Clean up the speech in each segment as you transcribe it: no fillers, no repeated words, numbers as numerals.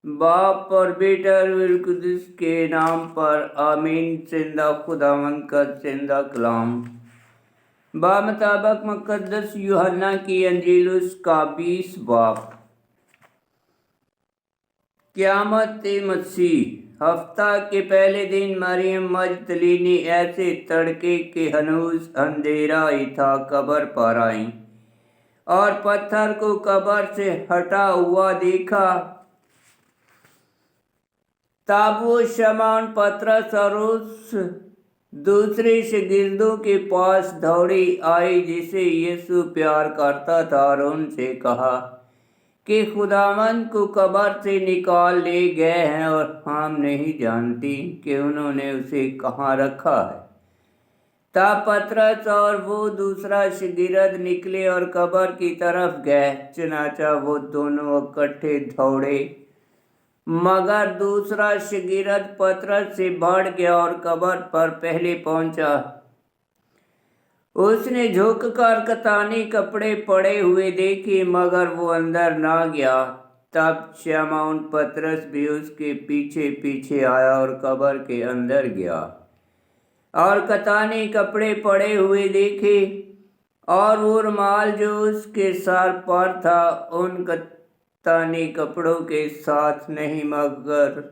बाप और बेटा और रूह कुदस के नाम पर आमीन। जिंदा खुदावंद का जिंदा कलाम बामताबक मुकद्दस यूहन्ना की अंजील उसका 20 बाप। क़यामत मसीह। हफ्ता के पहले दिन मरियम मजदलीनी ऐसे तड़के के हनूज अंधेरा ही था कब्र पर आई और पत्थर को कब्र से हटा हुआ देखा। तब वो शमौन पतरस और उस दूसरे शागिर्दों के पास दौड़ी आई जिसे यीशु प्यार करता था और उनसे कहा कि खुदावंद को कब्र से निकाल ले गए हैं और हम नहीं जानती कि उन्होंने उसे कहाँ रखा है। तब पतरस और वो दूसरा शागिर्द निकले और कब्र की तरफ गए। चनाचा वो दोनों इकट्ठे दौड़े, मगर दूसरा शागिर्द पतरस से बढ़ गया और कब्र पर पहले पहुंचा। उसने झुककर कतानी कपड़े पड़े हुए देखे, मगर वो अंदर ना गया। तब शमौन पतरस भी उसके पीछे पीछे आया और कब्र के अंदर गया और कतानी कपड़े पड़े हुए देखे और वो रुमाल जो उसके सर पर था उन कतानी कपड़ों के साथ नहीं, मगर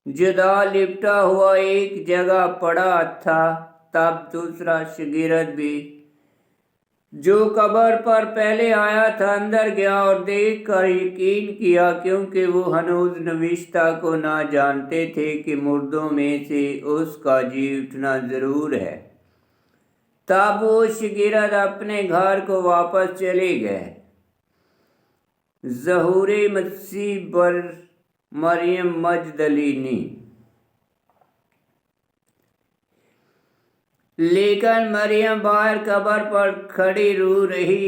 जुदा लिपटा हुआ एक जगह पड़ा था। तब दूसरा शागिर्द भी जो कब्र पर पहले आया था अंदर गया और देखकर यकीन किया, क्योंकि वो हनूज नविश्ता को ना जानते थे कि मुर्दों में से उसका जी उठना जरूर है। तब वो शागिर्द अपने घर को वापस चले गए। ज़हूरे मसीह बर मरियम मजदलीनी। लेकिन मरियम बाहर कब्र पर खड़ी रो रही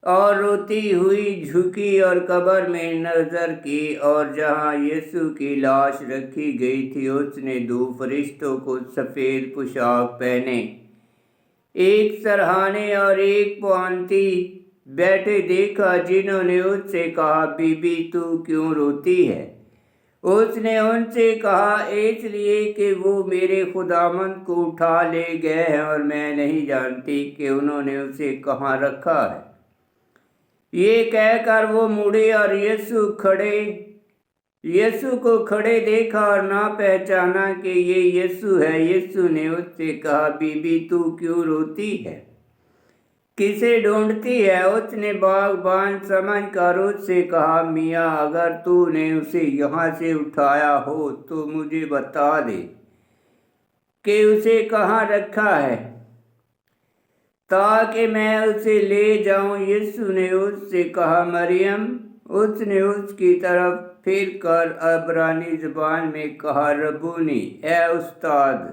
और रोती हुई झुकी और कब्र में नजर की, और जहाँ यीशु की लाश रखी गई थी उसने 2 फरिश्तों को सफ़ेद पोशाक पहने, एक सरहाने और एक पांति बैठे देखा, जिन्होंने उससे कहा, बीबी तू क्यों रोती है? उसने उनसे कहा, इसलिए कि वो मेरे खुदावंद को उठा ले गए हैं और मैं नहीं जानती कि उन्होंने उसे कहाँ रखा है। ये कहकर वो मुड़ी और यीशु को खड़े देखा और ना पहचाना कि ये यीशु है। यीशु ने उससे कहा, बीबी तू क्यों रोती है? किसे ढूंढती है? उसने बागबान समझ कर उससे कहा, मियाँ अगर तूने उसे यहाँ से उठाया हो तो मुझे बता दे कि उसे कहाँ रखा है, ताकि मैं उसे ले जाऊं। यीशु ने उससे कहा, मरियम। उसने उसकी तरफ फिर कर अब्रानी ज़बान में कहा, रब्बूनी, ए उस्ताद।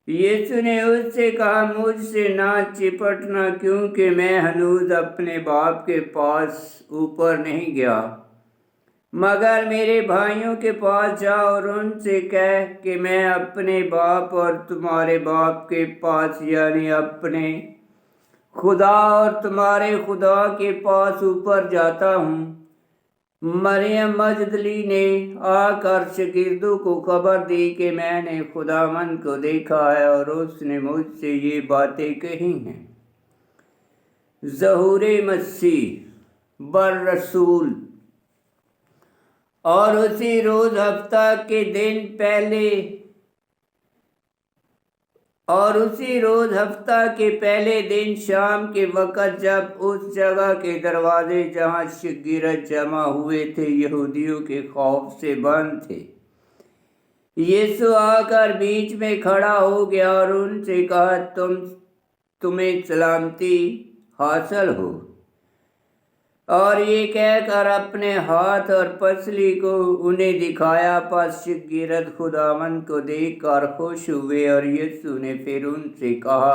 यीशु ने उससे कहा, मुझसे ना चिपटना, क्योंकि मैं हनूज अपने बाप के पास ऊपर नहीं गया, मगर मेरे भाइयों के पास जा और उनसे कह कि मैं अपने बाप और तुम्हारे बाप के पास, यानी अपने खुदा और तुम्हारे खुदा के पास ऊपर जाता हूँ। मरियम मजदली ने आकर शागिर्दों को खबर दी कि मैंने खुदावंद को देखा है और उसने मुझसे ये बातें कही हैं। ज़हूरे मसीह बर रसूल। और उसी रोज हफ्ता के पहले दिन शाम के वक़्त, जब उस जगह के दरवाजे जहाँ शागिर्द जमा हुए थे यहूदियों के खौफ से बंद थे, यीशु आकर बीच में खड़ा हो गया और उनसे कहा, तुम्हें सलामती हासिल हो। और ये कहकर अपने हाथ और पसली को उन्हें दिखाया। पस शागिर्द खुदावंद को देखकर खुश हुए और यीशु ने फिर उनसे कहा,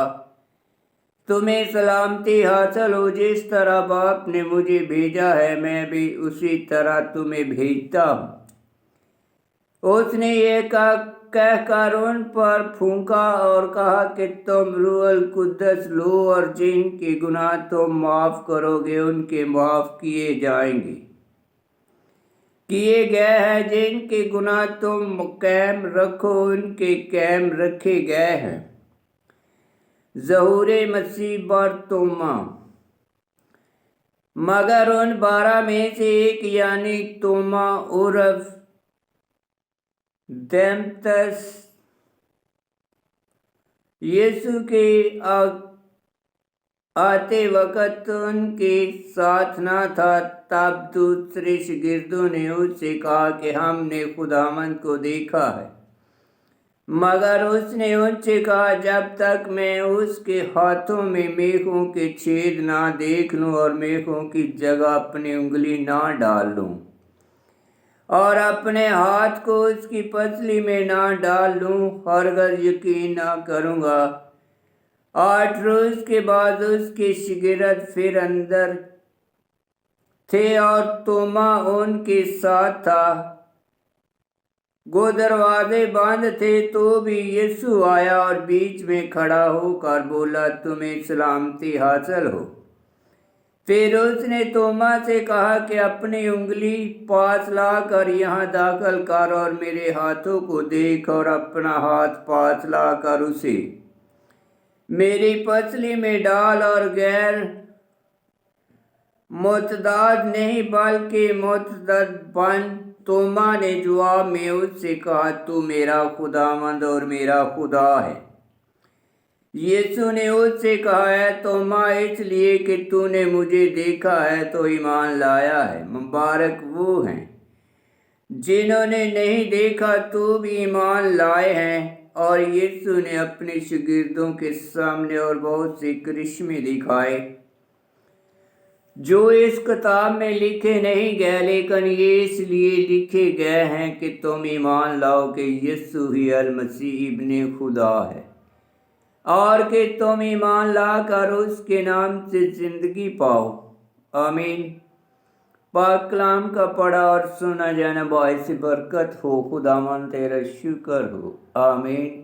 तुम्हें सलामती हासिल हो। जिस तरह बाप ने मुझे भेजा है मैं भी उसी तरह तुम्हें भेजता हूँ। उसने ये कहकर उन पर फूंका और कहा कि तुम रूहुल कुद्दस लो और जिनके गुनाह तुम माफ़ करोगे उनके माफ़ किए जाएंगे, किए गए हैं, जिनके गुनाह तुम कायम रखो उनके कायम रखे गए हैं। ज़हूर मसीह बरतोमा। मगर उन 12 में से एक यानी तोमा उर्फ देमतस यीशु के आते वक्त उनके साथ न था। तब दूसरे शागिर्दों ने उससे कहा कि हमने खुदावंद को देखा है। मगर उसने उनसे कहा, जब तक मैं उसके हाथों में मेखों के छेद ना देख लूं और मेखों की जगह अपनी उंगली ना डाल लूं और अपने हाथ को उसकी पसली में ना डाल लूं, हरगिज़ यकीन ना करूंगा। 8 रोज के बाद उसके शागिर्द फिर अंदर थे और तोमा उनके साथ था। वो दरवाजे बंद थे तो भी यीशु आया और बीच में खड़ा होकर बोला, तुम्हें सलामती हासिल हो। फिर उसने तोमा से कहा कि अपनी उंगली पास लाकर यहाँ दाखिल कर और मेरे हाथों को देख, और अपना हाथ पास लाकर उसे मेरी पसली में डाल, और गैर मुतदाद नहीं बल्कि मुतदद बन। तोमा ने जवाब में उससे कहा, तू मेरा खुदावंद और मेरा खुदा है। यीशु ने उससे कहा, है तोमा, इसलिए कि तूने मुझे देखा है तो ईमान लाया है। मुबारक वो हैं जिन्होंने नहीं देखा तो भी ईमान लाए हैं। और यीशु ने अपने शागिर्दों के सामने और बहुत से करिश्मे दिखाए जो इस किताब में लिखे नहीं गए, लेकिन ये इसलिए लिखे गए हैं कि तुम ईमान लाओ कि यीशु ही अल मसीह इब्ने खुदा है, और कि तुम ईमान लाकर उसके नाम से जिंदगी पाओ। आमीन। पाक कलाम का पढ़ा और सुना जाना बाइस बरकत हो। खुदावन तेरा शुक्र हो। आमीन।